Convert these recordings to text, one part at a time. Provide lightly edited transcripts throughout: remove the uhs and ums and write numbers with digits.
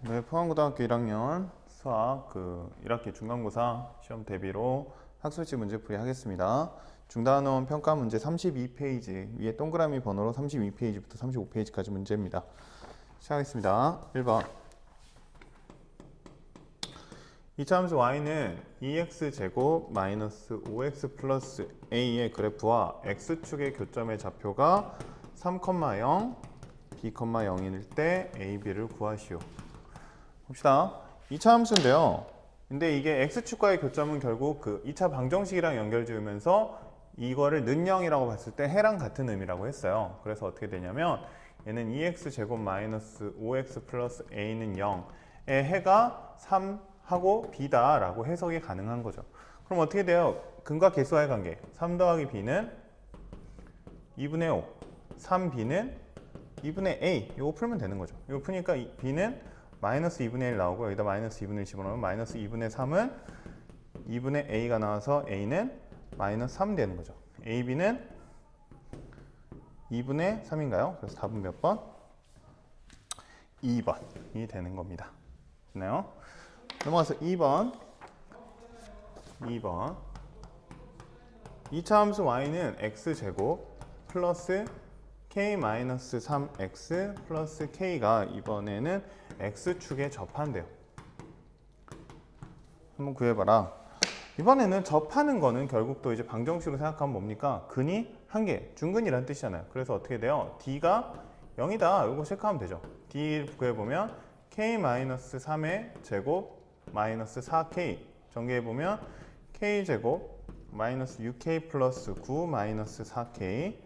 네, 포항고등학교 1학년 수학 1학기 중간고사 시험 대비로 학술지 문제풀이 하겠습니다. 중단원 평가 문제 32페이지 위에 동그라미 번호로 32페이지부터 35페이지까지 문제입니다. 시작하겠습니다. 1번 이차함수 y는 2x제곱 마이너스 5x 플러스 a의 그래프와 x축의 교점의 좌표가 3, 0, b, 0일 때 a, b를 구하시오. 봅시다. 2차 함수인데요. 근데 이게 x축과의 교점은 결국 그 2차 방정식이랑 연결 지으면서 이거를 는영이라고 봤을 때 해랑 같은 의미라고 했어요. 그래서 어떻게 되냐면 얘는 2x제곱 마이너스 5x 플러스 a는 0의 해가 3하고 b다 라고 해석이 가능한 거죠. 그럼 어떻게 돼요? 근과 계수와의 관계 3 더하기 b는 2분의 5 3b는 2분의 a 이거 풀면 되는 거죠. 이거 푸니까 b는 마이너스 2분의 1 나오고 여기다 마이너스 2분의 1 집어넣으면 마이너스 2분의 3은 2분의 a가 나와서 a는 마이너스 3 되는 거죠. ab는 2분의 3인가요? 그래서 답은 몇 번? 2번이 되는 겁니다. 됐나요? 넘어가서 2번 2차 함수 y는 x제곱 플러스 k-3x 플러스 k가 이번에는 x축에 접한대요. 한번 구해봐라. 이번에는 접하는 거는 결국 또 이제 방정식으로 생각하면 뭡니까? 근이 한 개, 중근이라는 뜻이잖아요. 그래서 어떻게 돼요? d가 0이다. 이거 체크하면 되죠. d 구해보면 k-3의 제곱 마이너스 4k 전개해보면 k제곱 마이너스 6k 플러스 9 마이너스 4k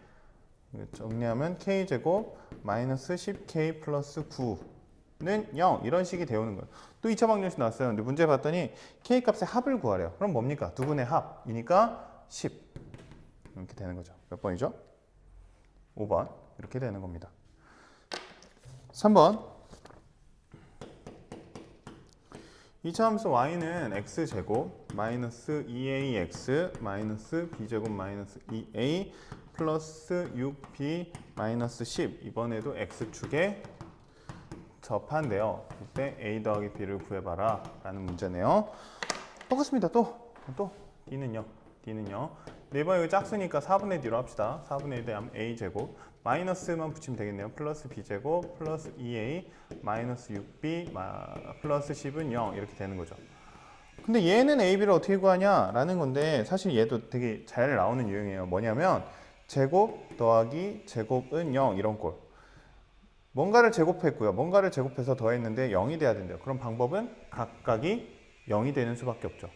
정리하면 k제곱 마이너스 10k 플러스 9는 0 이런 식이 되오는 거예요. 또 2차 방정식 나왔어요. 근데 문제 봤더니 k 값의 합을 구하래요. 그럼 뭡니까? 두 분의 합이니까 10 이렇게 되는 거죠. 몇 번이죠? 5번 이렇게 되는 겁니다. 3번 2차 함수 y는 x제곱 마이너스 2ax 마이너스 b제곱 마이너스 2a 플러스 6b 마이너스 10 이번에도 x축에 접한대요. 이때 a 더하기 b를 구해봐라 라는 문제네요. 똑같습니다. 또 d는요. 네 번 이거 짝수니까 4분의 d로 합시다. 4분의 1 대하면 a제곱 마이너스만 붙이면 되겠네요. 플러스 b제곱 플러스 2a 마이너스 6b 플러스 10은 0 이렇게 되는 거죠. 근데 얘는 a, b를 어떻게 구하냐 라는 건데 사실 얘도 되게 잘 나오는 유형이에요. 뭐냐면 제곱 더하기 제곱은 0 이런 꼴. 뭔가를 제곱했고요. 뭔가를 제곱해서 더했는데 0이 돼야 된대요. 그럼 방법은 각각이 0이 되는 수밖에 없죠.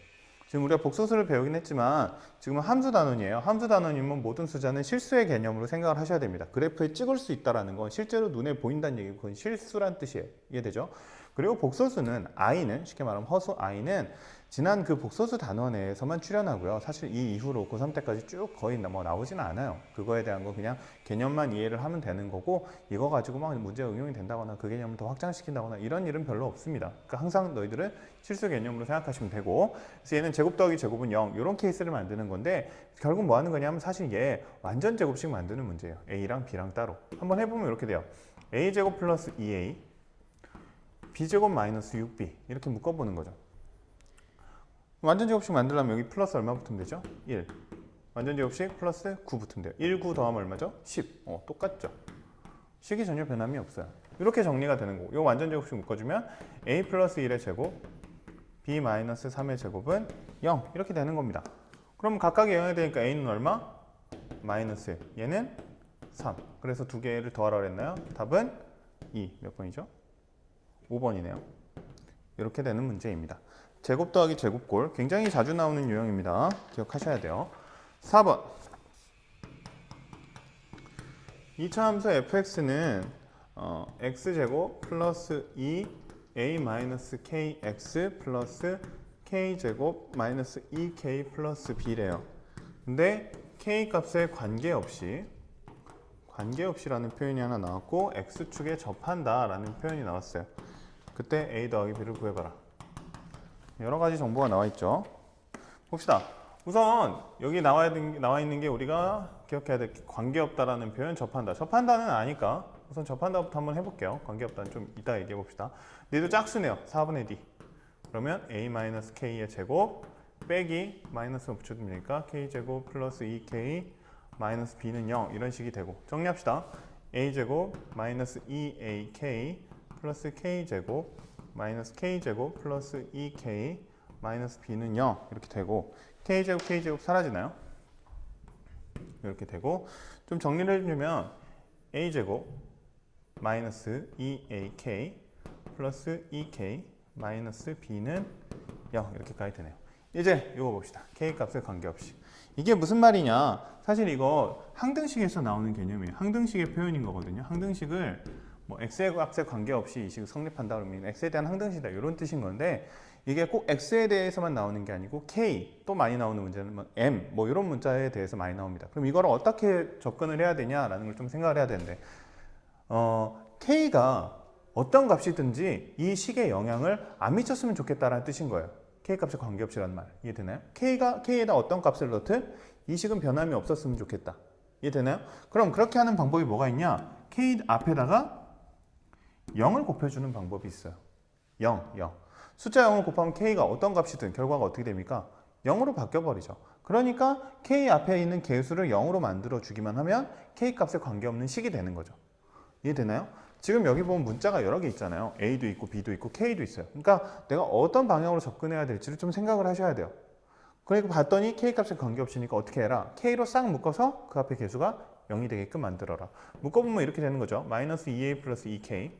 지금 우리가 복소수를 배우긴 했지만 지금은 함수 단원이에요. 함수 단원이면 모든 숫자는 실수의 개념으로 생각을 하셔야 됩니다. 그래프에 찍을 수 있다는 건 실제로 눈에 보인다는 얘기고 그건 실수란 뜻이에요. 이해되죠? 그리고 복소수는 i는 쉽게 말하면 허수 i는 지난 그 복소수 단원에서만 출현하고요. 사실 이 이후로 고3 때까지 쭉 거의 나오지는 않아요. 그거에 대한 거 그냥 개념만 이해를 하면 되는 거고 이거 가지고 막 문제 응용이 된다거나 그 개념을 더 확장시킨다거나 이런 일은 별로 없습니다. 그러니까 항상 너희들은 실수 개념으로 생각하시면 되고 그래서 얘는 제곱 더하기 제곱은 0 이런 케이스를 만드는 건데 결국 뭐 하는 거냐면 사실 얘 완전 제곱식 만드는 문제예요. a랑 b랑 따로. 한번 해보면 이렇게 돼요. a제곱 플러스 2a b제곱 마이너스 6b 이렇게 묶어보는 거죠. 완전 제곱식 만들려면 여기 플러스 얼마 붙으면 되죠? 1. 완전 제곱식 플러스 9 붙으면 돼요. 1, 9 더하면 얼마죠? 10. 똑같죠? 식이 전혀 변함이 없어요. 이렇게 정리가 되는 거고 이 완전 제곱식 묶어주면 a 플러스 1의 제곱 b 마이너스 3의 제곱은 0 이렇게 되는 겁니다. 그럼 각각이 0이 되니까 a는 얼마? 마이너스 1. 얘는 3. 그래서 두 개를 더하라 그랬나요? 답은 2. 몇 번이죠? 5번이네요. 이렇게 되는 문제입니다. 제곱 더하기 제곱꼴 굉장히 자주 나오는 유형입니다. 기억하셔야 돼요. 4번 2차 함수 fx는 x제곱 플러스 2a 마이너스 kx 플러스 k제곱 마이너스 2k 플러스 b래요. 근데 k 값에 관계없이라는 표현이 하나 나왔고 x축에 접한다 라는 표현이 나왔어요. 그때 a 더하기 b를 구해봐라. 여러 가지 정보가 나와 있죠. 봅시다. 우선 여기 나와 있는 게 우리가 기억해야 될 관계없다라는 표현 접한다. 접한다는 아니까 우선 접한다부터 한번 해볼게요. 관계없다는 좀 이따 얘기해 봅시다. 얘도 짝수네요. 4분의 d. 그러면 a-k의 제곱 빼기 마이너스 붙여주면 되니까 k제곱 플러스 2k 마이너스 b는 0 이런 식이 되고 정리합시다. a제곱 마이너스 2ak 플러스 k제곱 마이너스 k제곱 플러스 2k 마이너스 b는 0 이렇게 되고 k제곱 사라지나요? 이렇게 되고 좀 정리를 해주면 a제곱 마이너스 2ak 플러스 2k 마이너스 b는 0 이렇게까지 되네요. 이제 이거 봅시다. k 값에 관계없이. 이게 무슨 말이냐? 사실 이거 항등식에서 나오는 개념이에요. 항등식의 표현인 거거든요. 항등식을 뭐 x의 값에 관계없이 이 식이 성립한다 그러면 x에 대한 항등식이다 이런 뜻인 건데 이게 꼭 x에 대해서만 나오는 게 아니고 k 또 많이 나오는 문제는 뭐 m 뭐 이런 문자에 대해서 많이 나옵니다. 그럼 이걸 어떻게 접근을 해야 되냐라는 걸 좀 생각을 해야 되는데 k가 어떤 값이든지 이 식에 영향을 안 미쳤으면 좋겠다라는 뜻인 거예요. k값에 관계없이라는 말 이해되나요? k에다 어떤 값을 넣든 이 식은 변함이 없었으면 좋겠다. 이해되나요? 그럼 그렇게 하는 방법이 뭐가 있냐? k 앞에다가 0을 곱해주는 방법이 있어요. 0. 숫자 0을 곱하면 k가 어떤 값이든 결과가 어떻게 됩니까? 0으로 바뀌어버리죠. 그러니까 k 앞에 있는 개수를 0으로 만들어 주기만 하면 k 값에 관계없는 식이 되는 거죠. 이해되나요? 지금 여기 보면 문자가 여러 개 있잖아요. a도 있고 b도 있고 k도 있어요. 그러니까 내가 어떤 방향으로 접근해야 될지를 좀 생각을 하셔야 돼요. 그리고 봤더니 k 값에 관계없으니까 어떻게 해라? k로 싹 묶어서 그 앞에 개수가 0이 되게끔 만들어라. 묶어보면 이렇게 되는 거죠. 마이너스 2a 플러스 2k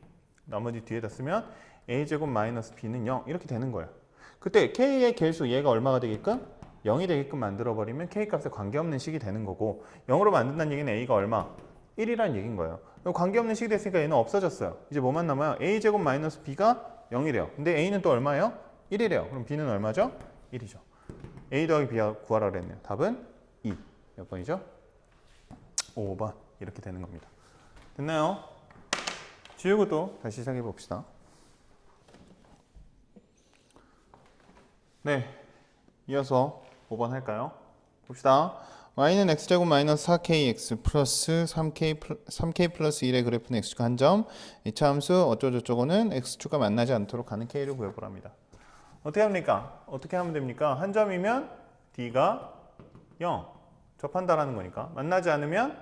나머지 뒤에다 쓰면 a제곱 마이너스 b는 0 이렇게 되는 거예요. 그때 k의 개수 얘가 얼마가 되게끔? 0이 되게끔 만들어버리면 k 값에 관계없는 식이 되는 거고 0으로 만든다는 얘기는 a가 얼마? 1이라는 얘기인 거예요. 관계없는 식이 됐으니까 얘는 없어졌어요. 이제 뭐만 남아요? a제곱 마이너스 b가 0이래요. 근데 a는 또 얼마예요? 1이래요. 그럼 b는 얼마죠? 1이죠. a 더하기 b 구하라 그랬네요. 답은 2. 몇 번이죠? 5번. 이렇게 되는 겁니다. 됐나요? 지우고 또 다시 시작해 봅시다. 네, 이어서 5번 할까요? 봅시다. y는 x제곱 마이너스 4kx 플러스 3k 플러스 1의 그래프는 x축 한 점, 이차함수 어쩌고저쩌고는 x축과 만나지 않도록 하는 k를 구해보랍니다. 어떻게 합니까? 어떻게 하면 됩니까? 한 점이면 d가 0, 접한다라는 거니까. 만나지 않으면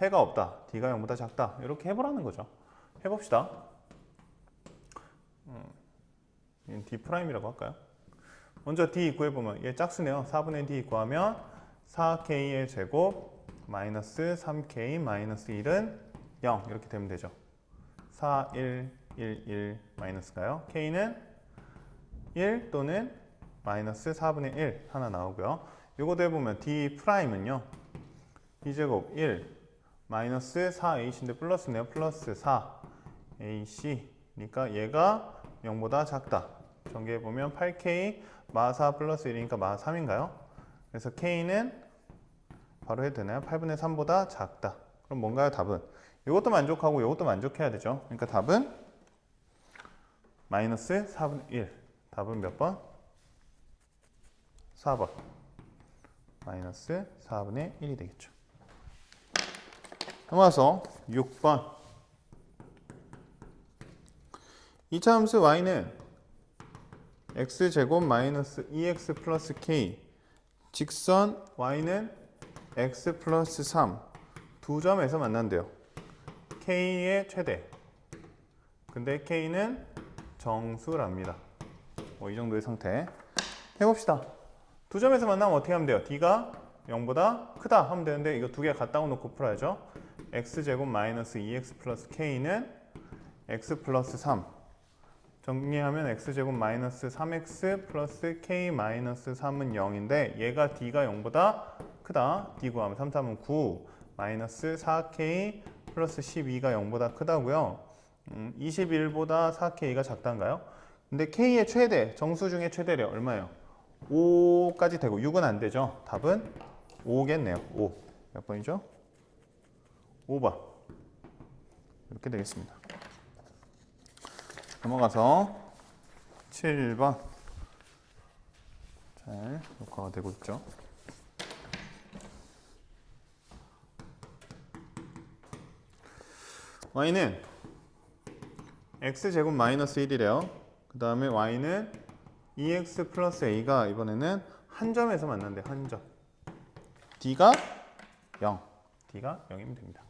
해가 없다, d가 0보다 작다. 이렇게 해보라는 거죠. 해봅시다. D'이라고 할까요? 먼저 D 구해보면 얘 짝수네요. 4분의 D 구하면 4K의 제곱 마이너스 3K 마이너스 1은 0 이렇게 되면 되죠. 4, 1, 1 마이너스가요. K는 1 또는 마이너스 4분의 1 하나 나오고요. 요거 해보면 D'은요. D제곱 1 마이너스 4AC인데 플러스네요. 플러스 4AC 니까 얘가 0보다 작다. 전개해보면 8K 마4 플러스 1이니까 마3인가요? 그래서 K는 바로 해도 되나요? 8분의 3보다 작다. 그럼 뭔가요? 답은? 이것도 만족하고 이것도 만족해야 되죠. 그러니까 답은 마이너스 4분의 1. 답은 몇 번? 4번. 마이너스 4분의 1이 되겠죠. 넘어가서 6번. 이차함수 y는 x제곱 마이너스 2x 플러스 k 직선 y는 x 플러스 3 두 점에서 만난대요. k의 최대. 근데 k는 정수랍니다. 뭐 이 정도의 상태. 해봅시다. 두 점에서 만나면 어떻게 하면 돼요? d가 0보다 크다 하면 되는데 이거 두 개 갖다 놓고 풀어야죠. x제곱 마이너스 2x 플러스 k는 x 플러스 3 정리하면 x제곱 마이너스 3x 플러스 k 마이너스 3은 0인데 얘가 d가 0보다 크다. d 구하면 3, 3은 9 마이너스 4k 플러스 12가 0보다 크다고요. 21보다 4k가 작단가요? 근데 k의 최대, 정수 중에 최대래 얼마예요? 5까지 되고 6은 안 되죠. 답은 5겠네요. 5. 몇 번이죠? 5번. 이렇게 되겠습니다. 넘어가서 7번. 잘 녹화가 되고 있죠. y는 x제곱 마이너스 1이래요. 그 다음에 y는 2x 플러스 a가 이번에는 한 점에서 만난대. 한 점. d가 0. d가 0이면 됩니다.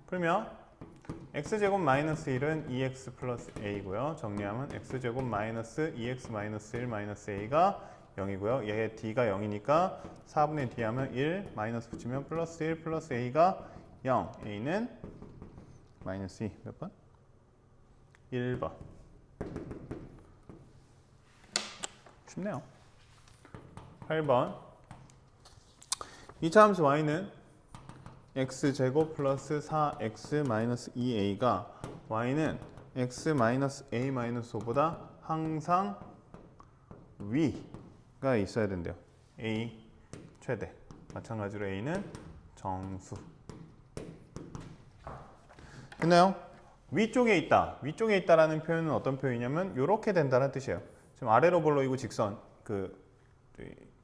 풀면 x제곱 마이너스 1은 2x 플러스 a고요. 정리하면 x제곱 마이너스 2x 마이너스 1 마이너스 a가 0이고요. 얘 d가 0이니까 4분의 d 하면 1 마이너스 붙이면 플러스 1 플러스 a가 0. a는 마이너스 2 몇 번? 1번. 쉽네요. 8번. 2차 함수 y는 x제곱 플러스 4x 마이너스 2a가 y는 x 마이너스 a 마이너스 5보다 항상 위가 있어야 된대요. a 최대. 마찬가지로 a는 정수. 됐나요? 위쪽에 있다. 위쪽에 있다라는 표현은 어떤 표현이냐면 이렇게 된다는 뜻이에요. 지금 아래로 볼록이고 직선,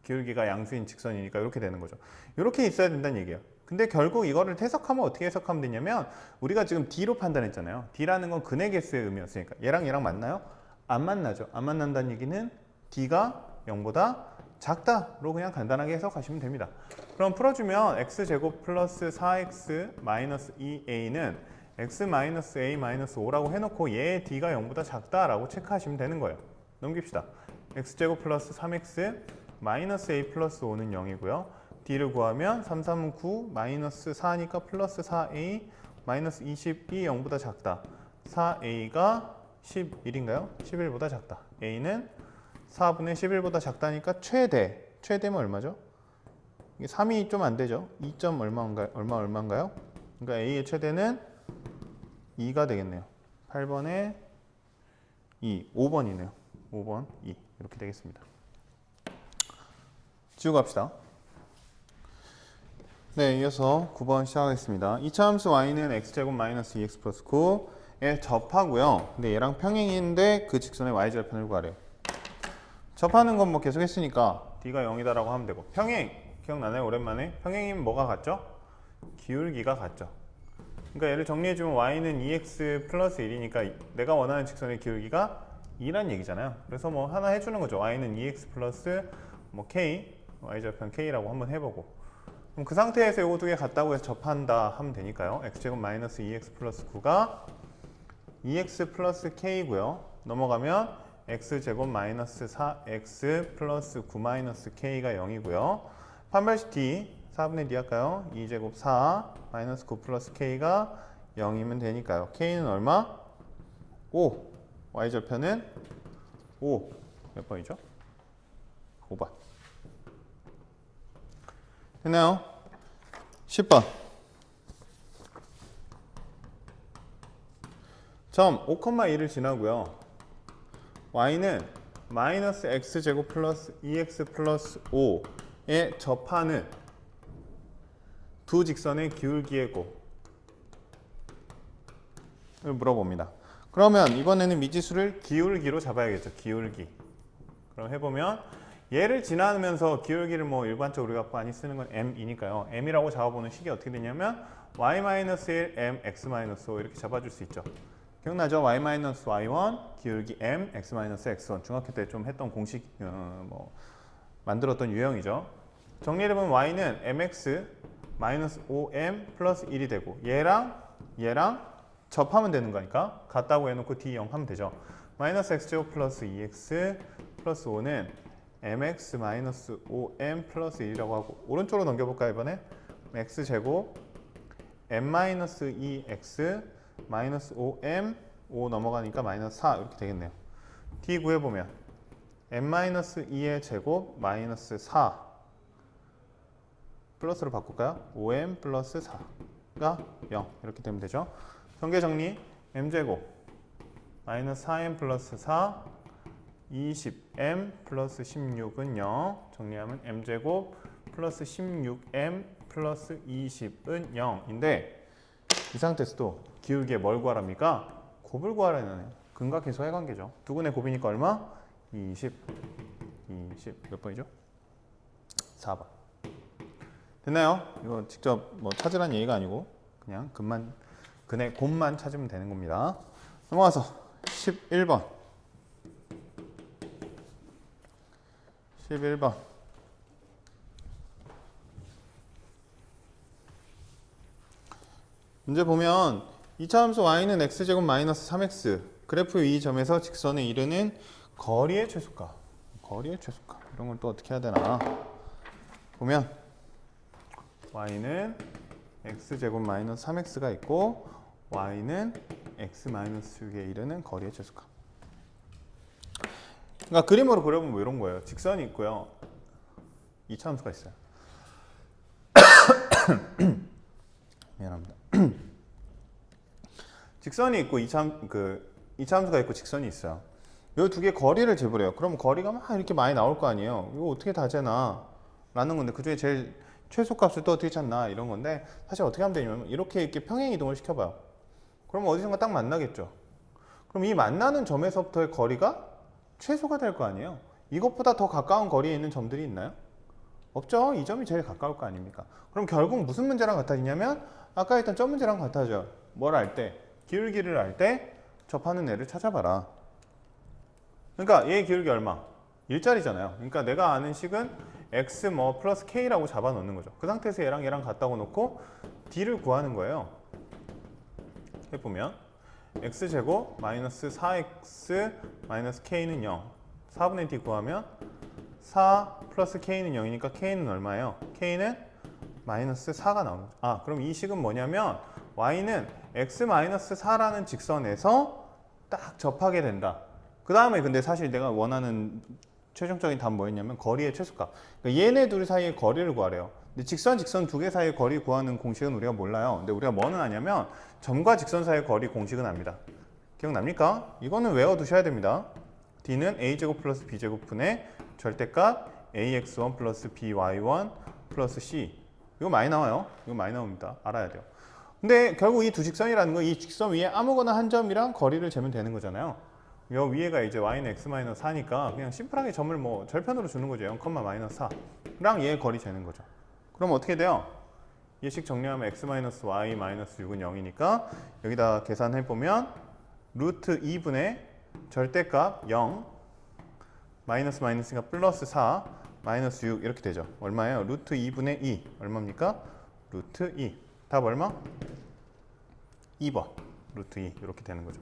기울기가 양수인 직선이니까 이렇게 되는 거죠. 이렇게 있어야 된다는 얘기예요. 근데 결국 이거를 해석하면 어떻게 해석하면 되냐면 우리가 지금 D로 판단했잖아요. D라는 건 근의 개수의 의미였으니까 얘랑 얘랑 맞나요? 안 만나죠. 안 만난다는 얘기는 D가 0보다 작다로 그냥 간단하게 해석하시면 됩니다. 그럼 풀어주면 x제곱 플러스 4x 마이너스 2a는 x 마이너스 a 마이너스 5라고 해놓고 얘의 D가 0보다 작다라고 체크하시면 되는 거예요. 넘깁시다. x제곱 플러스 3x 마이너스 a 플러스 5는 0이고요. D를 구하면 3, 3은 9, 마이너스 4니까 플러스 4a, 마이너스 20이 0보다 작다. 4a가 11인가요? 11보다 작다. a는 4분의 11보다 작다니까 최대. 최대면 얼마죠? 이게 3이 좀 안 되죠? 2. 얼마인가요? 그러니까 a의 최대는 2가 되겠네요. 8번에 2, 5번이네요. 5번 2 이렇게 되겠습니다. 지우고 갑시다. 네, 이어서 9번 시작하겠습니다. 2차 함수 y는 x제곱 마이너스 2x 플러스 9에 접하고요. 근데 얘랑 평행인데 그 직선의 y절편을 구하래요. 접하는 건 뭐 계속 했으니까 d가 0이다라고 하면 되고, 평행 기억나나요? 오랜만에 평행이면 뭐가 같죠? 기울기가 같죠. 그러니까 얘를 정리해주면 y는 2x 플러스 1이니까 내가 원하는 직선의 기울기가 2란 얘기잖아요. 그래서 뭐 하나 해주는 거죠. y는 2x 플러스 뭐 k, y절편 k라고 한번 해보고, 그럼 그 상태에서 요거 두 개 같다고 해서 접한다 하면 되니까요. x제곱 마이너스 2x 플러스 9가 2x 플러스 k고요. 넘어가면 x제곱 마이너스 4x 플러스 9 마이너스 k가 0이고요. 판별식 d 4분의 d 할까요? 2제곱 4 마이너스 9 플러스 k가 0이면 되니까요. k는 얼마? 5. y절편은 5. 몇 번이죠? 5번. 됐나요? 10번. 점 5,2를 지나고요. y는 마이너스 x제곱 플러스 2x 플러스 5에 접하는 두 직선의 기울기의 곱을 물어봅니다. 그러면 이번에는 미지수를 기울기로 잡아야겠죠. 기울기. 그럼 해보면 얘를 지나면서 기울기를 뭐 일반적으로 우리가 많이 쓰는 건 m이니까요. m이라고 잡아보는 식이 어떻게 되냐면 y-1 m x-5 이렇게 잡아줄 수 있죠. 기억나죠? y-y1 기울기 m x-x1 중학교 때 좀 했던 공식 만들었던 유형이죠. 정리를 해보면 y는 mx 마이너스 5m 플러스 1이 되고 얘랑 접하면 되는 거니까 같다고 해놓고 d0 하면 되죠. 마이너스 x제곱 플러스 2x 플러스 5는 mx 마이너스 5m 플러스 1이라고 하고, 오른쪽으로 넘겨볼까요? 이번에 x제곱 m 마이너스 2x 마이너스 5m 5 넘어가니까 마이너스 4 이렇게 되겠네요. d 구해보면 m 마이너스 2의 제곱 마이너스 4 플러스로 바꿀까요? 5m 플러스 4가 0 이렇게 되면 되죠. 전개 정리 m제곱 마이너스 4m 플러스 4 20m 플러스 16은 0 정리하면 m제곱 플러스 16m 플러스 20은 0인데 이 상태에서도 기울기에 뭘 구하랍니까? 곱을 구하라는 근각계수의 관계죠. 두근의 곱이니까 얼마? 20 몇 번이죠? 4번. 됐나요? 이거 직접 뭐 찾으란 얘기가 아니고 그냥 근의 곱만 찾으면 되는 겁니다. 넘어가서 11번. 11번. 문제 보면 2차 함수 y는 x제곱 마이너스 3x 그래프 이 점에서 직선에 이르는 거리의 최소값. 거리의 최소값. 이런 걸 또 어떻게 해야 되나? 보면 y는 x제곱 마이너스 3x가 있고 y는 x 마이너스 6에 이르는 거리의 최소값. 그러니까 그림으로 그려보면 뭐 이런 거예요. 직선이 있고요. 2차 함수가 있어요. 미안합니다. 직선이 있고 2차 함수가 있고 직선이 있어요. 이 두 개의 거리를 재보래요. 그럼 거리가 막 이렇게 많이 나올 거 아니에요. 이거 어떻게 다 재나? 라는 건데 그 중에 제일 최소값을 또 어떻게 찾나? 이런 건데 사실 어떻게 하면 되냐면 이렇게 평행 이동을 시켜봐요. 그럼 어디선가 딱 만나겠죠. 그럼 이 만나는 점에서부터의 거리가 최소가 될 거 아니에요. 이것보다 더 가까운 거리에 있는 점들이 있나요? 없죠. 이 점이 제일 가까울 거 아닙니까? 그럼 결국 무슨 문제랑 같아지냐면 아까 했던 점 문제랑 같아져. 뭘 할 때? 기울기를 알 때 접하는 애를 찾아봐라. 그러니까 얘의 기울기 얼마? 1짜리잖아요. 그러니까 내가 아는 식은 x 뭐 플러스 k라고 잡아 놓는 거죠. 그 상태에서 얘랑 갖다고 놓고 d를 구하는 거예요. 해보면 x제곱 마이너스 4x 마이너스 k는 0. 4분의 d 구하면 4 플러스 k는 0이니까 k는 얼마예요? k는 마이너스 4가 나옵니다. 그럼 이 식은 뭐냐면 y는 x 마이너스 4라는 직선에서 딱 접하게 된다. 그 다음에 근데 사실 내가 원하는 최종적인 답은 뭐였냐면 거리의 최소값. 그러니까 얘네 둘 사이의 거리를 구하래요. 근데 직선 두 개 사이의 거리 구하는 공식은 우리가 몰라요. 근데 우리가 뭐는 아냐면 점과 직선 사이의 거리 공식은 압니다. 기억납니까? 이거는 외워두셔야 됩니다. d는 a제곱 플러스 b제곱 분의 절대값 ax1 플러스 by1 플러스 c. 이거 많이 나와요. 이거 많이 나옵니다. 알아야 돼요. 근데 결국 이 두 직선이라는 건 이 직선 위에 아무거나 한 점이랑 거리를 재면 되는 거잖아요. 요 위에가 이제 y는 x-4니까 그냥 심플하게 점을 뭐 절편으로 주는 거죠. 0,-4랑 얘의 거리 재는 거죠. 그럼 어떻게 돼요? 얘식 정리하면 x-y-6은 0이니까 여기다 계산해보면 루트 2분의 절대값 0 마이너스니까 플러스 4 마이너스 6 이렇게 되죠. 얼마예요? 루트 2분의 2 얼마입니까? 루트 2. 답 얼마? 2번 루트 2 이렇게 되는 거죠.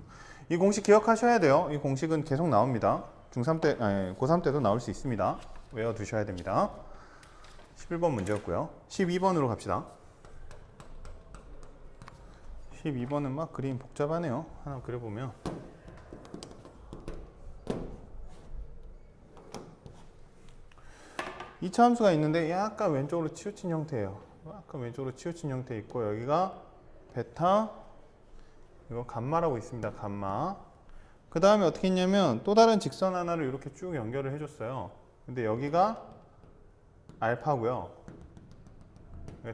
이 공식 기억하셔야 돼요. 이 공식은 계속 나옵니다. 중3 때, 고3 때도 나올 수 있습니다. 외워두셔야 됩니다. 11번 문제였고요. 12번으로 갑시다. 12번은 막 그림 복잡하네요. 하나 그려보면 이차 함수가 있는데 약간 왼쪽으로 치우친 형태예요. 약간 왼쪽으로 치우친 형태 있고 여기가 베타 이거 감마라고 있습니다. 감마. 그 다음에 어떻게 했냐면 또 다른 직선 하나를 이렇게 쭉 연결을 해줬어요. 근데 여기가 알파고요.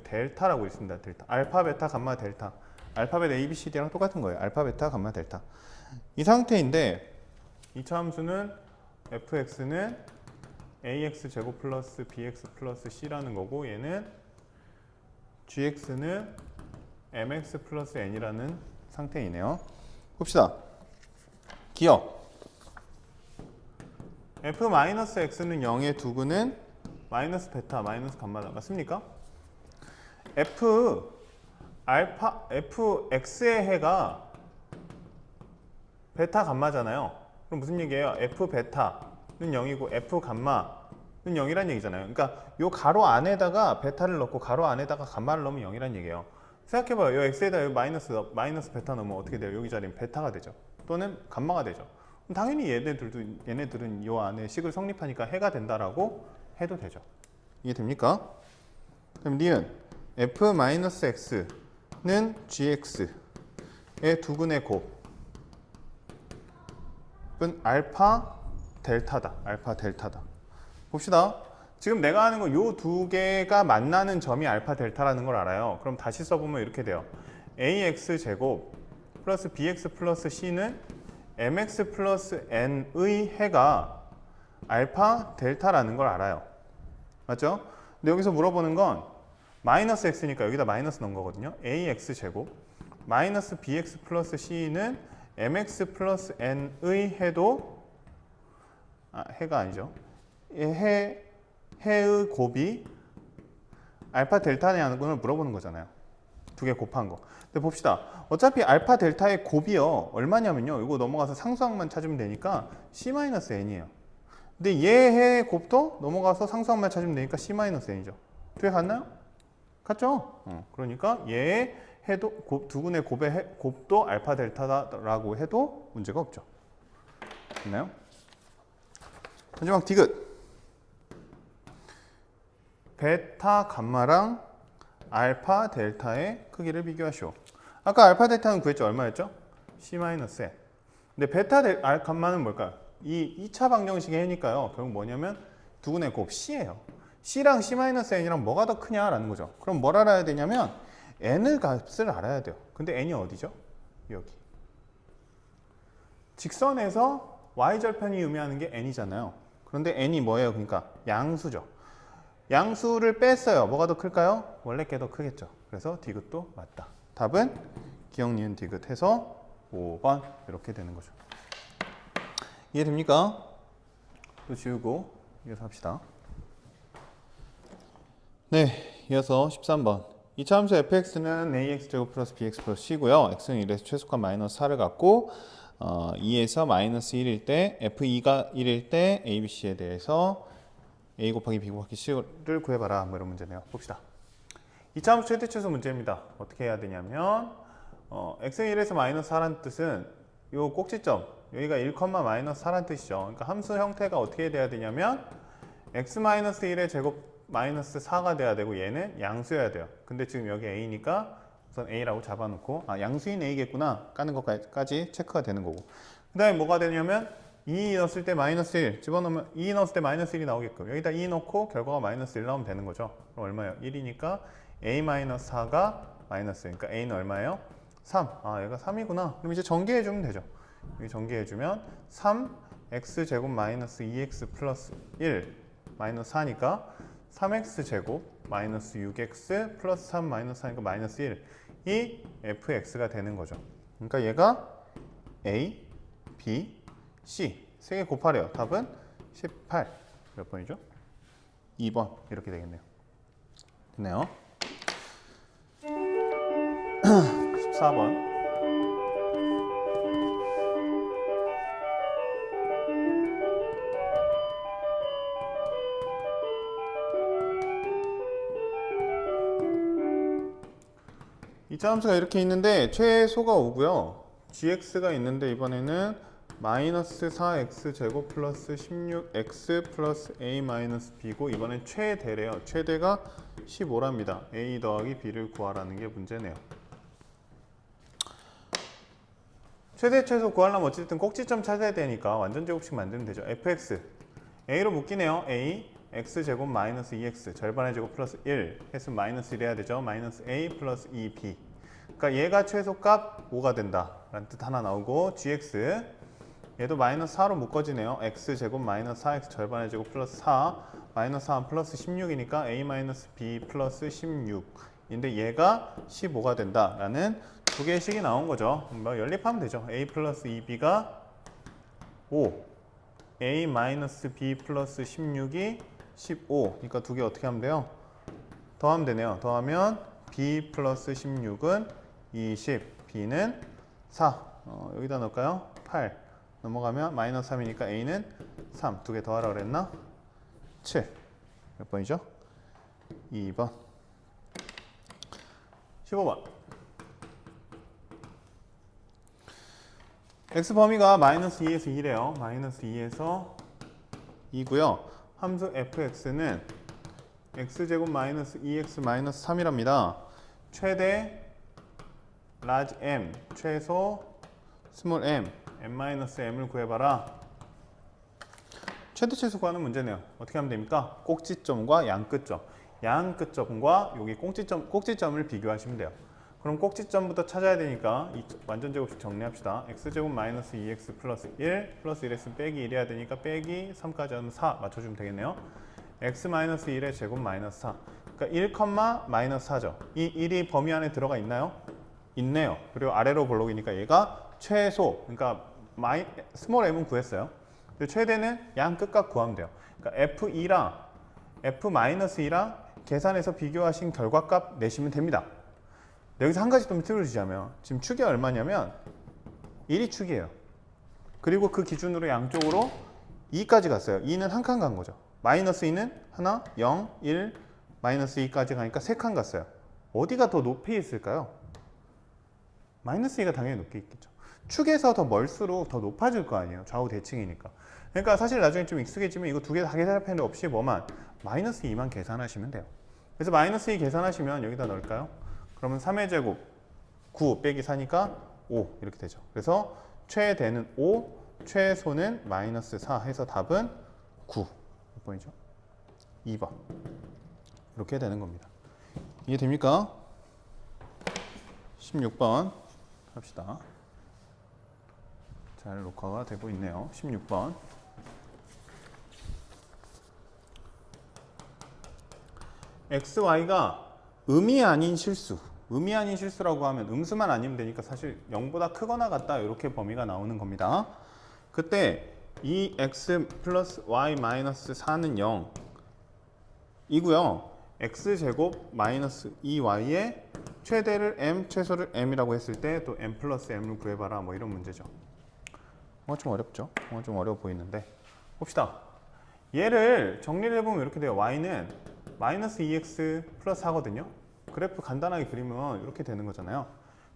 델타라고 있습니다. 델타. 알파, 베타, 감마, 델타. 알파벳 A, B, C, D랑 똑같은 거예요. 알파, 베타, 감마, 델타. 이 상태인데 2차 함수는 fx는 ax 제곱 플러스 bx 플러스 c라는 거고 얘는 gx는 mx 플러스 n이라는 상태이네요. 봅시다. 기억. f-x는 0의 두근은 마이너스 베타, 마이너스 감마다. 맞습니까? fx의 해가 베타 감마잖아요. 그럼 무슨 얘기예요? f 베타는 0이고 f 감마는 0이란 얘기잖아요. 그러니까 요 가로 안에다가 베타를 넣고 가로 안에다가 감마를 넣으면 0이란 얘기예요. 생각해봐요. 요 x에다 요 마이너스 베타 넣으면 어떻게 돼요? 여기 자리는 베타가 되죠. 또는 감마가 되죠. 그럼 당연히 얘네들은 요 안에 식을 성립하니까 해가 된다라고 해도 되죠. 이해됩니까? 그럼 니은 f-x는 gx의 두근의 곱은 알파 델타다. 알파 델타다. 봅시다. 지금 내가 하는 건 요 두 개가 만나는 점이 알파 델타라는 걸 알아요. 그럼 다시 써보면 이렇게 돼요. ax 제곱 플러스 bx 플러스 c는 mx 플러스 n의 해가 알파 델타라는 걸 알아요. 맞죠? 근데 여기서 물어보는 건 마이너스 x니까 여기다 마이너스 넣은 거거든요. ax 제곱 마이너스 bx 플러스 c는 mx 플러스 n의 해도 해가 아니죠. 해의 곱이 알파 델타냐는 걸 물어보는 거잖아요. 두 개 곱한 거. 근데 봅시다. 어차피 알파 델타의 곱이요. 얼마냐면요. 이거 넘어가서 상수항만 찾으면 되니까 c-n이에요. 근데 얘의 곱도 넘어가서 상수항만 찾으면 되니까 c-n이죠. 두 개 같나요? 같죠? 그러니까 얘의 해도 두근의 곱의 곱도 알파 델타라고 해도 문제가 없죠. 됐나요? 마지막 디귿. 베타 감마랑 알파 델타의 크기를 비교하시오. 아까 알파 델타는 구했죠? 얼마였죠? c-n. 근데 베타 감마는 뭘까요? 이 2차 방정식의 해니까요. 결국 뭐냐면 두근의 곱 c예요. c랑 c-n이랑 뭐가 더 크냐라는 거죠. 그럼 뭘 알아야 되냐면 n의 값을 알아야 돼요. 근데 n이 어디죠? 여기. 직선에서 y절편이 의미하는 게 n이잖아요. 그런데 n이 뭐예요? 그러니까 양수죠. 양수를 뺐어요. 뭐가 더 클까요? 원래 게 더 크겠죠. 그래서 디귿도 맞다. 답은 기억, 니은, 디귿 해서 5번 이렇게 되는 거죠. 이해됩니까? 또 지우고 이어서 합시다. 네, 이어서 13번. 이차 함수 fx는 ax제곱 플러스 bx 플러스 c고요. x는 1에서 최소값 마이너스 4를 갖고 2에서 마이너스 1일 때 f2가 1일 때 abc에 대해서 a 곱하기 b 곱하기 c를 구해봐라. 뭐 이런 문제네요. 봅시다. 2차 함수 최대 최소 문제입니다. 어떻게 해야 되냐면 x는 1에서 마이너스 4라는 뜻은 이 꼭지점 여기가 1, 마이너스 4라는 뜻이죠. 그러니까 함수 형태가 어떻게 돼야 되냐면 x 마이너스 1의 제곱 마이너스 4가 돼야 되고 얘는 양수여야 돼요. 근데 지금 여기 a니까 우선 a라고 잡아놓고 양수인 a겠구나 까는 것까지 체크가 되는 거고 그 다음에 뭐가 되냐면 2 넣었을 때 마이너스 1 집어넣으면 2 넣었을 때 마이너스 1이 나오게끔 여기다 2 넣고 결과가 마이너스 1 나오면 되는 거죠. 그럼 얼마예요? 1이니까 a 마이너스 4가 마이너스 그러니까 a는 얼마예요? 3. 얘가 3이구나. 그럼 이제 전개해주면 되죠. 여기 전개해주면 3 x제곱 마이너스 2x 플러스 1 마이너스 4니까 3x제곱 마이너스 6x 플러스 3 마이너스 4니까 마이너스 1 이 fx가 되는 거죠. 그러니까 얘가 a, b, c 세 개 곱하래요. 답은 18. 몇 번이죠? 2번 이렇게 되겠네요. 됐네요. 14번. 이차 함수가 이렇게 있는데 최소가 5고요. gx가 있는데 이번에는 마이너스 4x 제곱 플러스 16x 플러스 a 마이너스 b고 이번엔 최대래요. 최대가 15랍니다. a 더하기 b를 구하라는 게 문제네요. 최대 최소 구하려면 어쨌든 꼭지점 찾아야 되니까 완전 제곱식 만들면 되죠. fx a로 묶이네요. a x 제곱 마이너스 2x 절반의 제곱 플러스 1 했으면 마이너스 1 해야 되죠. 마이너스 a 플러스 2b 그러니까 얘가 최소값 5가 된다 라는 뜻 하나 나오고 gx 얘도 마이너스 4로 묶어지네요. x제곱 마이너스 4x 절반의 제곱 플러스 4 마이너스 4 플러스 16이니까 a 마이너스 b 플러스 16인데 얘가 15가 된다라는 두 개의 식이 나온 거죠. 연립하면 되죠. a 플러스 2b가 5 a 마이너스 b 플러스 16이 15 그러니까 두 개 어떻게 하면 돼요? 더하면 되네요. 더하면 b 플러스 16은 20 b는 4 여기다 넣을까요? 8 넘어가면 마이너스 3이니까 a는 3 두 개 더하라 그랬나? 7 몇 번이죠? 2번 15번 x 범위가 마이너스 2에서 2래요. 마이너스 2에서 2고요. 함수 fx는 x제곱 마이너스 2x 마이너스 3이랍니다. 최대 라지 m, 최소 스몰 m, m-m을 구해봐라. 최대 최소 구하는 문제네요. 어떻게 하면 됩니까? 꼭지점과 양끝점. 양끝점과 여기 꼭지점을 비교하시면 돼요. 그럼 꼭지점부터 찾아야 되니까 이 완전 제곱식 정리합시다. x제곱 마이너스 2x 플러스 1 플러스 1x 빼기 1 해야 되니까 빼기 3까지 하면 4 맞춰주면 되겠네요. x-1의 제곱 마이너스 4. 그러니까 1, 마이너스 4죠. 이 1이 범위 안에 들어가 있나요? 있네요. 그리고 아래로 볼록이니까 얘가 최소, 그러니까 스몰 m은 구했어요. 근데 최대는 양 끝값 구하면 돼요. 그러니까 f2랑 f-2랑 계산해서 비교하신 결과값 내시면 됩니다. 여기서 한 가지 좀 팁을 주자면 지금 축이 얼마냐면 1이 축이에요. 그리고 그 기준으로 양쪽으로 2까지 갔어요. 2는 한 칸 간 거죠. 마이너스 2는 하나, 0, 1, 마이너스 2까지 가니까 3칸 갔어요. 어디가 더 높이 있을까요? 마이너스 2가 당연히 높게 있겠죠. 축에서 더 멀수록 더 높아질 거 아니에요. 좌우 대칭이니까. 그러니까 사실 나중에 좀 익숙해지면 이거 두 개 다 계산할 필요 없이 뭐만 마이너스 2만 계산하시면 돼요. 그래서 마이너스 2 계산하시면 여기다 넣을까요? 그러면 3의 제곱 9 빼기 4니까 5 이렇게 되죠. 그래서 최대는 5, 최소는 마이너스 4 해서 답은 9. 몇 번이죠? 2번. 이렇게 되는 겁니다. 이해됩니까? 16번 합시다. 잘 녹화가 되고 있네요. 16번. x, y가 음이 아닌 실수. 음이 아닌 실수라고 하면 음수만 아니면 되니까 사실 0보다 크거나 같다 이렇게 범위가 나오는 겁니다. 그때 이 x 플러스 y 마이너스 4는 0 이고요. x제곱 마이너스 2y의 최대를 m, 최소를 m이라고 했을 때 또 m 플러스 m을 구해봐라 뭐 이런 문제죠. 뭔가 좀 어렵죠? 뭔가 좀 어려워 보이는데 봅시다. 얘를 정리를 해보면 이렇게 돼요. y는 마이너스 2x 플러스 4거든요. 그래프 간단하게 그리면 이렇게 되는 거잖아요.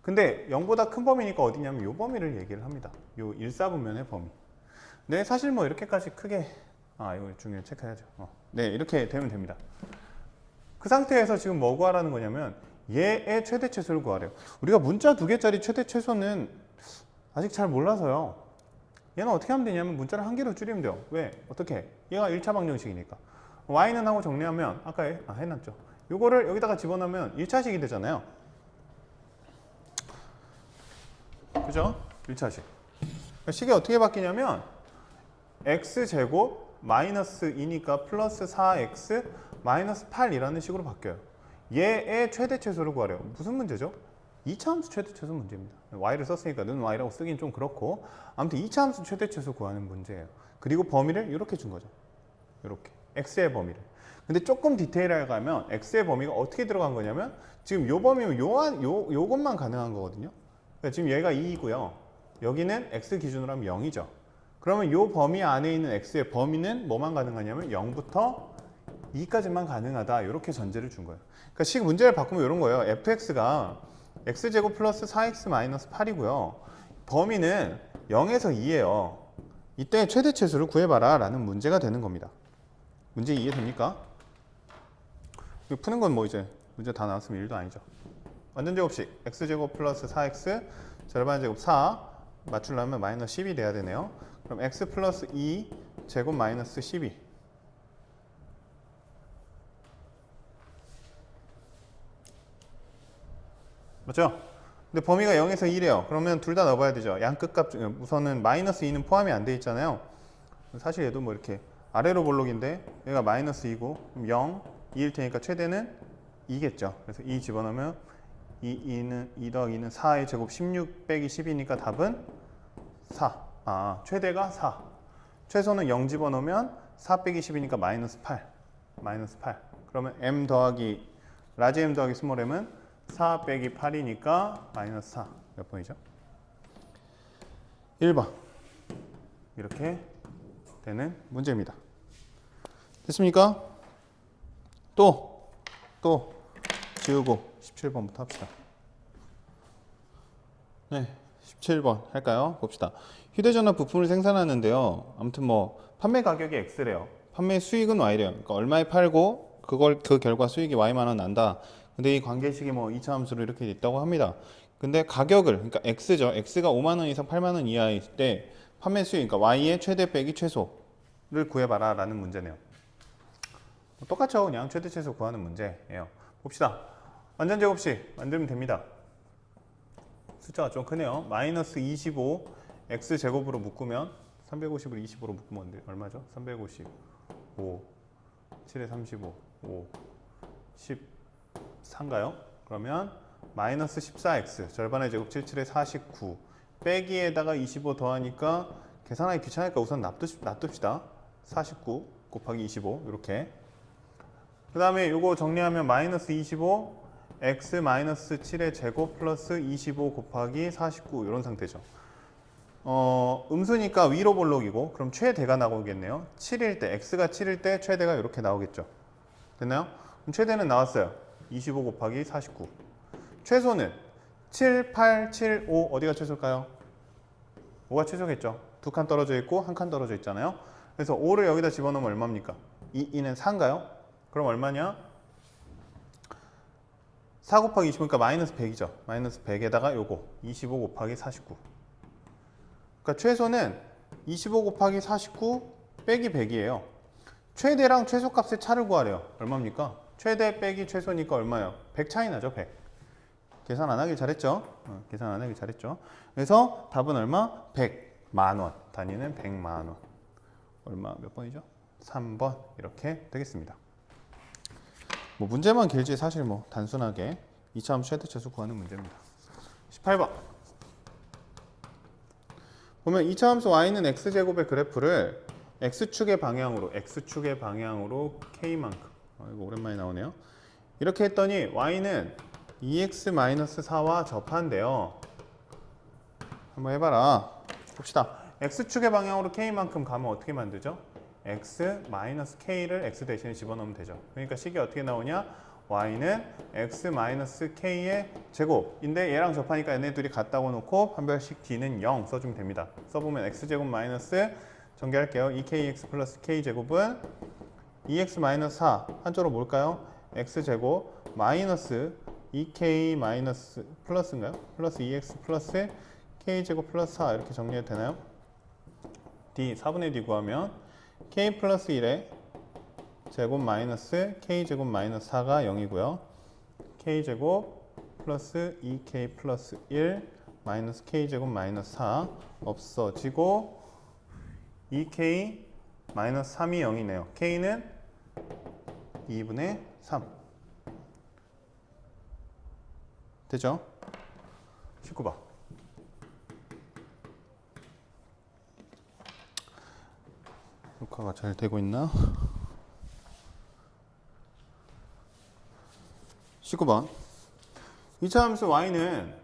근데 0보다 큰 범위니까 어디냐면 이 범위를 얘기를 합니다. 이 1사분면의 범위. 네, 사실 뭐 이렇게까지 크게 이거 중요해 체크해야죠. 네, 이렇게 되면 됩니다. 그 상태에서 지금 뭐 구하라는 거냐면 얘의 최대 최소를 구하래요. 우리가 문자 2개짜리 최대 최소는 아직 잘 몰라서요. 얘는 어떻게 하면 되냐면 문자를 한 개로 줄이면 돼요. 왜? 어떻게? 얘가 1차 방정식이니까. y는 하고 정리하면 아까 해놨죠. 요거를 여기다가 집어넣으면 1차식이 되잖아요. 그죠? 1차식. 식이 어떻게 바뀌냐면 x제곱 마이너스 2니까 플러스 4x 마이너스 8이라는 식으로 바뀌어요. 얘의 최대 최소를 구하래요. 무슨 문제죠? 2차 함수 최대 최소 문제입니다. y를 썼으니까 는 y라고 쓰긴 좀 그렇고 아무튼 2차 함수 최대 최소 구하는 문제예요. 그리고 범위를 이렇게 준 거죠. 이렇게 x의 범위를. 근데 조금 디테일하게 가면 x의 범위가 어떻게 들어간 거냐면 지금 요 범위면 요것만 가능한 거거든요. 그러니까 지금 얘가 2이고요. 여기는 x 기준으로 하면 0이죠. 그러면 요 범위 안에 있는 x의 범위는 뭐만 가능하냐면 0부터 2까지만 가능하다. 이렇게 전제를 준 거예요. 그러니까 식 문제를 바꾸면 이런 거예요. fx가 x제곱 플러스 4x 마이너스 8이고요. 범위는 0에서 2예요. 이때 최대 최소를 구해봐라 라는 문제가 되는 겁니다. 문제 이해됩니까? 푸는 건 뭐 이제 문제 다 나왔으면 1도 아니죠. 완전 제곱식 x제곱 플러스 4x 절반 제곱 4 맞추려면 마이너스 10이 돼야 되네요. 그럼 x 플러스 2 제곱 마이너스 12 맞죠? 근데 범위가 0에서 1이에요. 그러면 둘 다 넣어봐야 되죠. 양 끝값 중에 우선은 마이너스 2는 포함이 안 돼 있잖아요. 사실 얘도 뭐 이렇게 아래로 볼록인데 얘가 마이너스 2고 그럼 0, 2일 테니까 최대는 2겠죠. 그래서 2 집어넣으면 2 더하기 2는 4의 제곱 16 빼기 10이니까 답은 4. 최대가 4. 최소는 0 집어넣으면 4 빼기 10이니까 마이너스 8. 마이너스 8. 그러면 m 더하기 라지 m 더하기 스몰 m은 4 빼기 8이니까 마이너스 4. 몇 번이죠? 1번. 이렇게 되는 문제입니다. 됐습니까? 또 지우고 17번부터 합시다. 네, 17번 할까요? 봅시다. 휴대전화 부품을 생산하는데요. 아무튼 뭐 판매 가격이 X래요. 판매 수익은 Y래요. 그러니까 얼마에 팔고 그 결과 수익이 Y만 원 난다. 근데 이 관계식이 뭐 2차 함수로 이렇게 있다고 합니다. 근데 가격을 그러니까 X죠. X가 5만 원 이상 8만 원 이하일 때 판매 수익 그러니까 Y의 최대 빼기 최소를 구해봐라 라는 문제네요. 똑같죠. 그냥 최대 최소 구하는 문제예요. 봅시다. 완전 제곱식 만들면 됩니다. 숫자가 좀 크네요. 마이너스 25 x 제곱으로 묶으면 350을 25로 묶으면 얼마죠? 355 7에 35, 5, 14인가요? 그러면 마이너스 14x 절반의 제곱 77에 49 빼기에다가 25 더하니까 계산하기 귀찮으니까 우선 놔둡시다. 49 곱하기 25 이렇게. 그 다음에 이거 정리하면 마이너스 25 x 마이너스 7의 제곱 플러스 25 곱하기 49 이런 상태죠. 음수니까 위로 볼록이고 그럼 최대가 나오겠네요. 7일 때 x가 7일 때 최대가 이렇게 나오겠죠. 됐나요? 그럼 최대는 나왔어요. 25 곱하기 49. 최소는 7, 8, 7, 5 어디가 최소일까요? 5가 최소겠죠. 두 칸 떨어져 있고 한 칸 떨어져 있잖아요. 그래서 5를 여기다 집어넣으면 얼마입니까? 2는 4인가요? 그럼 얼마냐? 4 곱하기 25니까 마이너스 100이죠. 마이너스 100에다가 요거 25 곱하기 49. 그러니까 최소는 25 곱하기 49 빼기 100이에요. 최대랑 최소값의 차를 구하래요. 얼마입니까? 최대 빼기 최소니까 얼마예요? 100 차이 나죠, 100. 계산 안 하길 잘했죠? 계산 안 하길 잘했죠. 그래서 답은 얼마? 100만 원. 단위는 100만 원. 얼마 몇 번이죠? 3번 이렇게 되겠습니다. 뭐 문제만 길지 사실 뭐 단순하게 2차 함수 최대차수 구하는 문제입니다. 18번. 보면 2차 함수 y는 x제곱의 그래프를 x축의 방향으로 k만큼 이거 오랜만에 나오네요. 이렇게 했더니 y는 2x-4와 접한대요. 한번 해봐라. 봅시다. x축의 방향으로 k만큼 가면 어떻게 만들죠? x-k를 x 대신에 집어넣으면 되죠. 그러니까 식이 어떻게 나오냐? y는 x-k의 제곱인데 얘랑 접하니까 얘네 둘이 같다고 놓고 판별식 d는 0 써주면 됩니다. 써보면 x제곱 마이너스 전개할게요. 2kx 플러스 k제곱은 2x-4 한쪽으로 뭘까요? x제곱 마이너스 2k 마이너스 플러스인가요? 플러스 2x 플러스 k제곱 플러스 4 이렇게 정리해도 되나요? d 4분의 d 구하면 k 플러스 1에 제곱 마이너스 k제곱 마이너스 4가 0이고요. k제곱 플러스 2k 플러스 1 마이너스 k제곱 마이너스 4 없어지고 2k 마이너스 3이 0이네요. k는 2분의 3 되죠? 19번. 녹화가 잘 되고 있나? 19번. 2차 함수 y는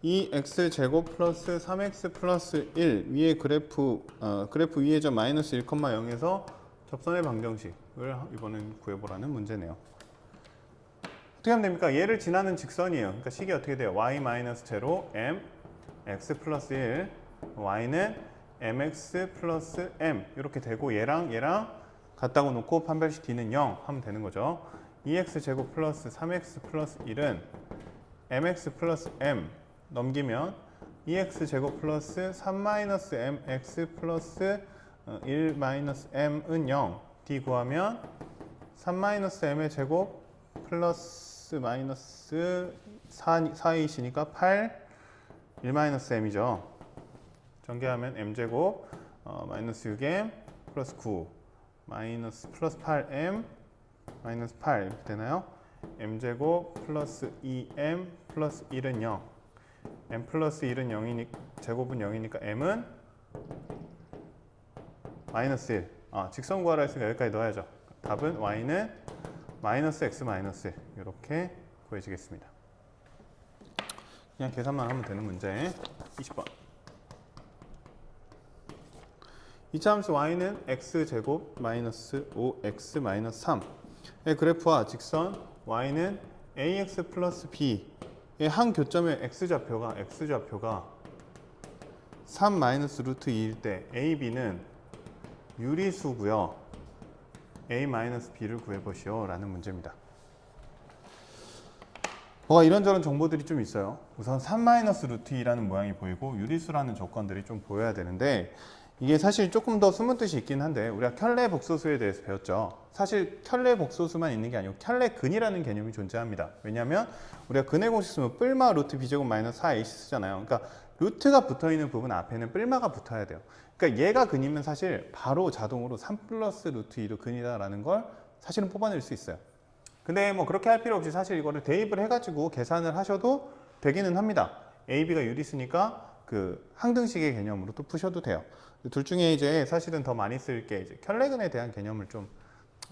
2x제곱 플러스 3x 플러스 1 위에 그래프 위에 점 마이너스 1,0에서 접선의 방정식을 이번엔 구해보라는 문제네요. 어떻게 하면 됩니까? 얘를 지나는 직선이에요. 그러니까 식이 어떻게 돼요? y 마이너스 제로 m x 플러스 1 y는 mx 플러스 m 이렇게 되고 얘랑 같다고 놓고 판별식 d는 0 하면 되는 거죠. 2x 제곱 플러스 3x 플러스 1은 mx 플러스 m 넘기면 2x 제곱 플러스 3 마이너스 mx 플러스 1 마이너스 m은 0 d 구하면 3 마이너스 m의 제곱 플러스 마이너스 4이시니까 8 1 마이너스 m이죠. 전개하면 m제곱 마이너스 6m 플러스 9 마이너스 플러스 8m 마이너스 8 이렇게 되나요? m제곱 플러스 2m 플러스 1은 0 m 플러스 1은 0이니까 제곱은 0이니까 m은 마이너스 1 직선 구하라 했으니까 여기까지 넣어야죠. 답은 y는 마이너스 x 마이너스 1 이렇게 구해지겠습니다. 그냥 계산만 하면 되는 문제. 20번. 2차 함수 y는 x제곱 마이너스 5x 마이너스 3의 그래프와 직선 y는 ax 플러스 b의 한 교점의 x좌표가 3 마이너스 루트 2일 때 a, b는 유리수고요. a 마이너스 b를 구해보시오 라는 문제입니다. 뭐가 이런저런 정보들이 좀 있어요. 우선 3 마이너스 루트 2라는 모양이 보이고 유리수라는 조건들이 좀 보여야 되는데 이게 사실 조금 더 숨은 뜻이 있긴 한데 우리가 켤레 복소수에 대해서 배웠죠. 사실 켤레 복소수만 있는 게 아니고 켤레 근이라는 개념이 존재합니다. 왜냐하면 우리가 근의 공식 쓰면 뿔마 루트 b제곱 마이너스 4ac 쓰잖아요. 그러니까 루트가 붙어있는 부분 앞에는 뿔마가 붙어야 돼요. 그러니까 얘가 근이면 사실 바로 자동으로 3 플러스 루트 2도 근이다라는 걸 사실은 뽑아낼 수 있어요. 근데 뭐 그렇게 할 필요 없이 사실 이거를 대입을 해가지고 계산을 하셔도 되기는 합니다. A, B가 유리수니까 그 항등식의 개념으로 또 푸셔도 돼요. 둘 중에 이제 사실은 더 많이 쓸 게 이제 켈레근에 대한 개념을 좀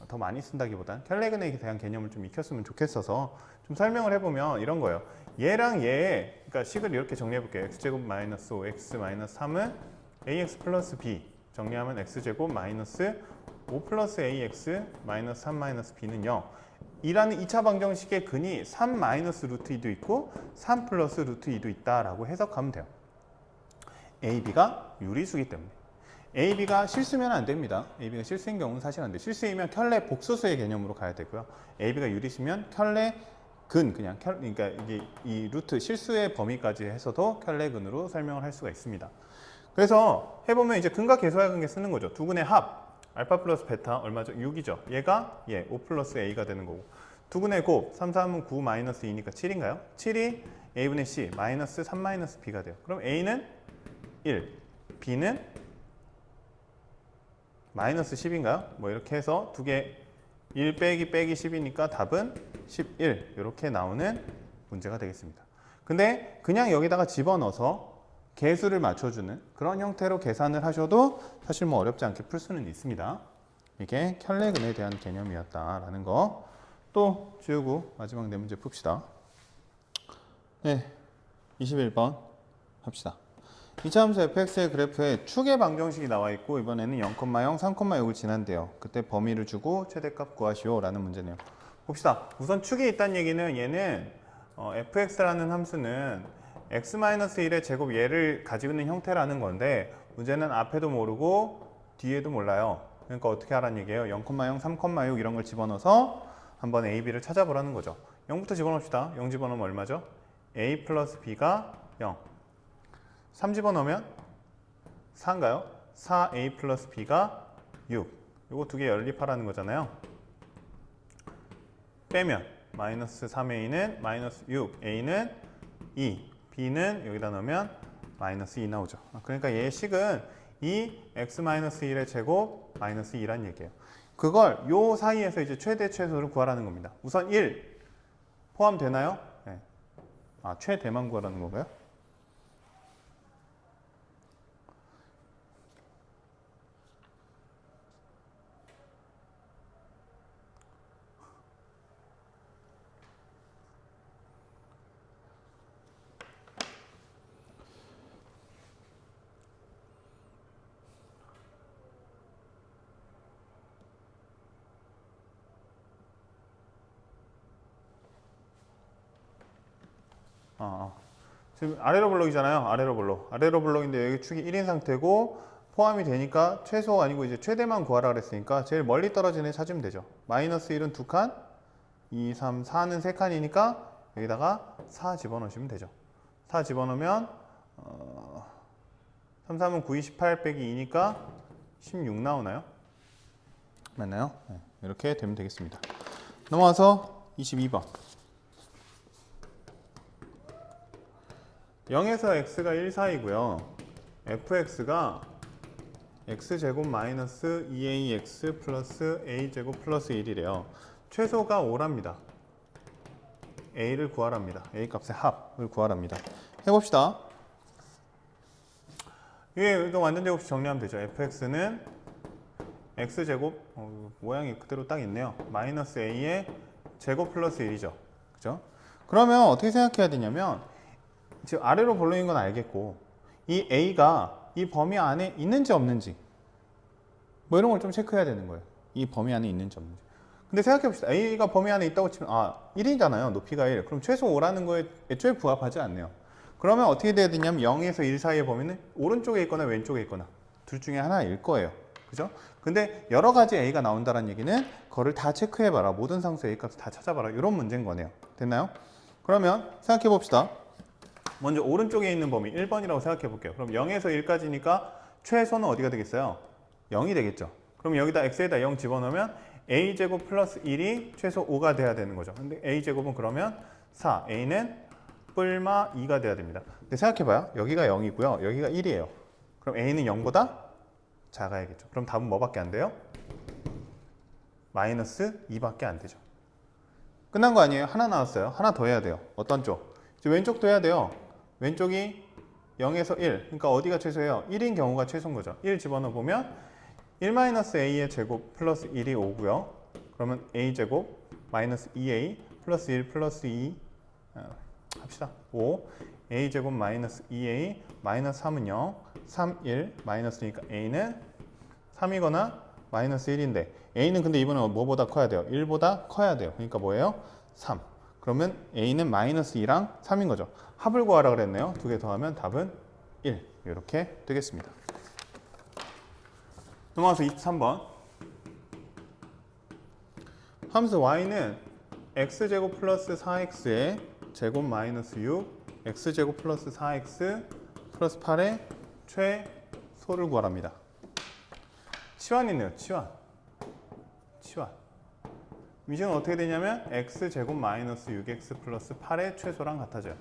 더 많이 쓴다기보단 켈레근에 대한 개념을 좀 익혔으면 좋겠어서 좀 설명을 해보면 이런 거예요. 얘랑 얘의 그러니까 식을 이렇게 정리해 볼게요. x제곱 마이너스 5x 마이너스 3은 ax 플러스 b 정리하면 x제곱 마이너스 5 플러스 ax 마이너스 3 마이너스 b는 0 이라는 2차 방정식의 근이 3 마이너스 루트 2도 있고 3 플러스 루트 2도 있다라고 해석하면 돼요. a, b가 유리수기 때문에. a, b가 실수면 안 됩니다. a, b가 실수인 경우는 사실 안 돼요. 실수이면 켤레 복소수의 개념으로 가야 되고요. a, b가 유리수면 켤레 근 그냥 그러니까 이게 이 루트 실수의 범위까지 해서도 켤레 근으로 설명을 할 수가 있습니다. 그래서 해보면 이제 근과 계수와 관계 쓰는 거죠. 두 근의 합 알파 플러스 베타 얼마죠? 6이죠. 얘가 5 플러스 a가 되는 거고 두 근의 곱 3, 3은 9 마이너스 2니까 7인가요? 7이 a분의 c 마이너스 3 마이너스 b가 돼요. 그럼 a는 1, b는 마이너스 10인가요? 뭐 이렇게 해서 두 개 1 빼기 10이니까 답은 11 이렇게 나오는 문제가 되겠습니다. 근데 그냥 여기다가 집어넣어서 개수를 맞춰주는 그런 형태로 계산을 하셔도 사실 뭐 어렵지 않게 풀 수는 있습니다. 이게 켤레근에 대한 개념이었다라는 거. 또 지우고 마지막 네 문제 풉시다. 네, 21번 합시다. 이차함수 fx의 그래프에 축의 방정식이 나와 있고 이번에는 0,0, 3,6을 지난대요. 그때 범위를 주고 최대값 구하시오 라는 문제네요. 봅시다. 우선 축이 있다는 얘기는 얘는 fx라는 함수는 x-1의 제곱 얘를 가지고 있는 형태라는 건데 문제는 앞에도 모르고 뒤에도 몰라요. 그러니까 어떻게 하라는 얘기예요? 0,0, 3,6 이런 걸 집어넣어서 한번 a, b를 찾아보라는 거죠. 0부터 집어넣읍시다. 0 집어넣으면 얼마죠? a 플러스 b가 0. 3 집어넣으면 4인가요? 4a 플러스 b가 6. 이거 두 개 연립하라는 거잖아요. 빼면 마이너스 3a는 마이너스 6a는 2 b는 여기다 넣으면 마이너스 2 나오죠. 그러니까 얘의 식은 2x-1의 제곱 마이너스 2란 얘기예요. 그걸 요 사이에서 이제 최대 최소를 구하라는 겁니다. 우선 1 포함되나요? 네. 아, 최대만 구하라는 건가요? 지금 아래로 블록이잖아요. 아래로 블록. 아래로 블록인데 여기 축이 1인 상태고 포함이 되니까 최소 아니고 이제 최대만 구하라 그랬으니까 제일 멀리 떨어진 애 찾으면 되죠. 마이너스 1은 2칸, 2, 3, 4는 3칸이니까 여기다가 4 집어넣으시면 되죠. 4 집어넣으면 3, 3은 9, 28 빼기 2니까 16 나오나요? 맞나요? 네, 이렇게 되면 되겠습니다. 넘어와서 22번. 0에서 x가 1 사이고요. fx가 x제곱 마이너스 2ax 플러스 a제곱 플러스 1이래요. 최소가 5랍니다. a를 구하랍니다. a 값의 합을 구하랍니다. 해봅시다. 이게 완전제곱식 정리하면 되죠. fx는 x제곱 모양이 그대로 딱 있네요. 마이너스 a의 제곱 플러스 1이죠. 그죠? 그러면 어떻게 생각해야 되냐면 지금 아래로 볼록인 건 알겠고 이 a가 이 범위 안에 있는지 없는지 뭐 이런 걸 좀 체크해야 되는 거예요. 이 범위 안에 있는지 없는지. 근데 생각해 봅시다. a가 범위 안에 있다고 치면 1이잖아요. 높이가 1. 그럼 최소 5라는 거에 애초에 부합하지 않네요. 그러면 어떻게 돼야 되냐면 0에서 1 사이의 범위는 오른쪽에 있거나 왼쪽에 있거나 둘 중에 하나일 거예요. 그죠? 근데 여러 가지 a가 나온다는 얘기는 그거를 다 체크해봐라. 모든 상수 a 값을 다 찾아봐라. 이런 문제인 거네요. 됐나요? 그러면 생각해 봅시다. 먼저 오른쪽에 있는 범위 1번이라고 생각해 볼게요. 그럼 0에서 1까지니까 최소는 어디가 되겠어요? 0이 되겠죠. 그럼 여기다 x에다 0 집어넣으면 a제곱 플러스 1이 최소 5가 돼야 되는 거죠. 근데 a제곱은 그러면 4, a는 뿔마 2가 돼야 됩니다. 근데 생각해봐요. 여기가 0이고요. 여기가 1이에요. 그럼 a는 0보다 작아야겠죠. 그럼 답은 뭐밖에 안 돼요? 마이너스 2밖에 안 되죠. 끝난 거 아니에요? 하나 나왔어요. 하나 더 해야 돼요. 어떤 쪽? 이제 왼쪽도 해야 돼요. 왼쪽이 0에서 1. 그러니까 어디가 최소예요? 1인 경우가 최소인 거죠. 1 집어넣어 보면 1-a의 제곱 플러스 1이 5고요. 그러면 a제곱 마이너스 2a 플러스 1 플러스 2 합시다. 5 a제곱 마이너스 2a 마이너스 3은 0 3, 1 마이너스니까 a는 3이거나 마이너스 1인데 a는 근데 이번에 뭐보다 커야 돼요? 1보다 커야 돼요. 그러니까 뭐예요? 3. 그러면 a는 마이너스 2랑 3인 거죠. 합을 구하라 그랬네요. 두 개 더하면 답은 1. 이렇게 되겠습니다. 넘어가서 23번. 함수 y는 x제곱 플러스 4x의 제곱 마이너스 6 x제곱 플러스 4x 플러스 8의 최소를 구하랍니다. 치환이네요. 치환. 미식은 어떻게 되냐면 x제곱 마이너스 6x 플러스 8의 최소랑 같아져요.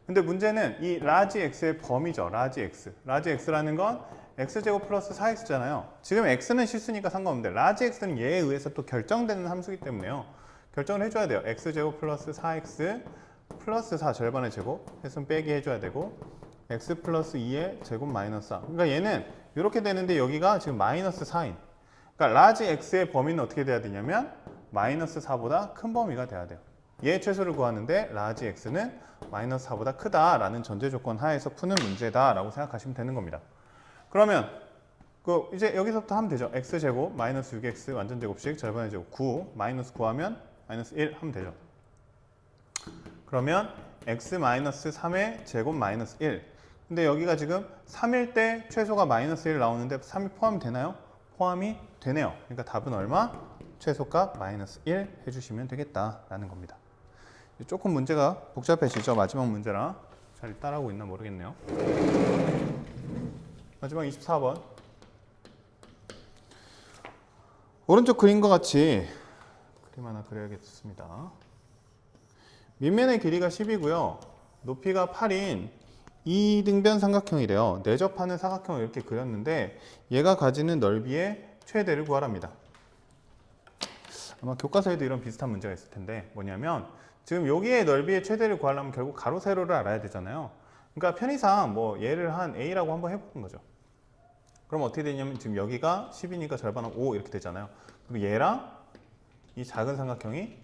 근데 문제는 이 라지 x의 범위죠. 라지 x. 라지 x라는 건 x제곱 플러스 4x잖아요. 지금 x는 실수니까 상관없는데 라지 x는 얘에 의해서 또 결정되는 함수이기 때문에요. 결정을 해줘야 돼요. x제곱 플러스 4x 플러스 4 절반의 제곱 했으면 빼기 해줘야 되고 x 플러스 2의 제곱 마이너스 4. 그러니까 얘는 이렇게 되는데 여기가 지금 마이너스 4인. 그러니까 라지 x의 범위는 어떻게 돼야 되냐면 마이너스 4보다 큰 범위가 돼야 돼요. 얘 최소를 구하는데 라지 x는 마이너스 4보다 크다라는 전제 조건 하에서 푸는 문제다라고 생각하시면 되는 겁니다. 그러면 이제 여기서부터 하면 되죠. x제곱 마이너스 6x 완전 제곱씩 절반의 제곱 9 마이너스 9하면 마이너스 1 하면 되죠. 그러면 x 마이너스 3의 제곱 마이너스 1. 근데 여기가 지금 3일 때 최소가 마이너스 1 나오는데 3이 포함이 되나요? 포함이 되네요. 그러니까 답은 얼마? 최소값 마이너스 1 해주시면 되겠다라는 겁니다. 조금 문제가 복잡해지죠. 마지막 문제랑 잘 따라하고 있나 모르겠네요. 마지막 24번. 오른쪽 그림과 같이 그림 하나 그려야겠습니다. 밑면의 길이가 10이고요. 높이가 8인 이등변 삼각형이래요. 내접하는 사각형을 이렇게 그렸는데 얘가 가지는 넓이의 최대를 구하랍니다. 아마 교과서에도 이런 비슷한 문제가 있을 텐데 뭐냐면 지금 여기의 넓이의 최대를 구하려면 결국 가로 세로를 알아야 되잖아요. 그러니까 편의상 뭐 얘를 한 a라고 한번 해보는 거죠. 그럼 어떻게 되냐면 지금 여기가 10이니까 절반은 5 이렇게 되잖아요. 그리고 얘랑 이 작은 삼각형이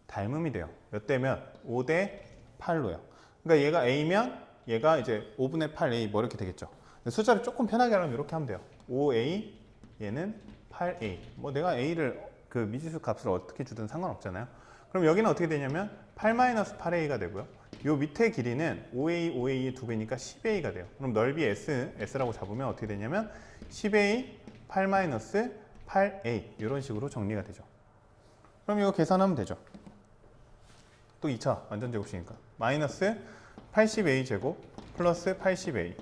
닮음이 돼요. 몇 대면 5대 8로요. 그러니까 얘가 a면 얘가 이제 5분의 8a 뭐 이렇게 되겠죠. 숫자를 조금 편하게 하려면 이렇게 하면 돼요. 5a 얘는 8a. 뭐 내가 a를 그 미지수 값을 어떻게 주든 상관없잖아요. 그럼 여기는 어떻게 되냐면 8-8a가 되고요. 요 밑에 길이는 5a, 5a의 2배니까 10a가 돼요. 그럼 넓이 s라고 잡으면 어떻게 되냐면 10a, 8-8a 이런 식으로 정리가 되죠. 그럼 이거 계산하면 되죠. 또 2차 완전 제곱식이니까 마이너스 80a 제곱 플러스 80a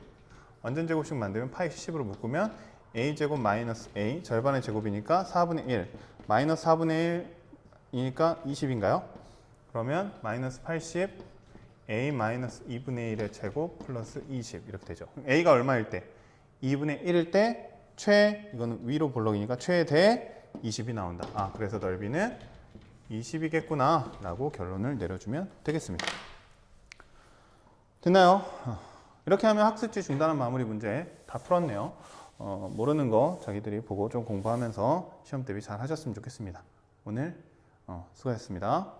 완전 제곱식 만들면 파이 10으로 묶으면 a 제곱 마이너스 a 절반의 제곱이니까 4분의 1 마이너스 4분의 1이니까 20인가요? 그러면 마이너스 80 a 마이너스 2분의 1의 제곱 플러스 20 이렇게 되죠. a가 얼마일 때? 2분의 1일 때 이거는 위로 볼록이니까 최대 20이 나온다. 아, 그래서 넓이는 20이겠구나 라고 결론을 내려주면 되겠습니다. 됐나요? 이렇게 하면 학습지 중단한 마무리 문제 다 풀었네요. 모르는 거 자기들이 보고 좀 공부하면서 시험 대비 잘 하셨으면 좋겠습니다. 오늘 수고하셨습니다.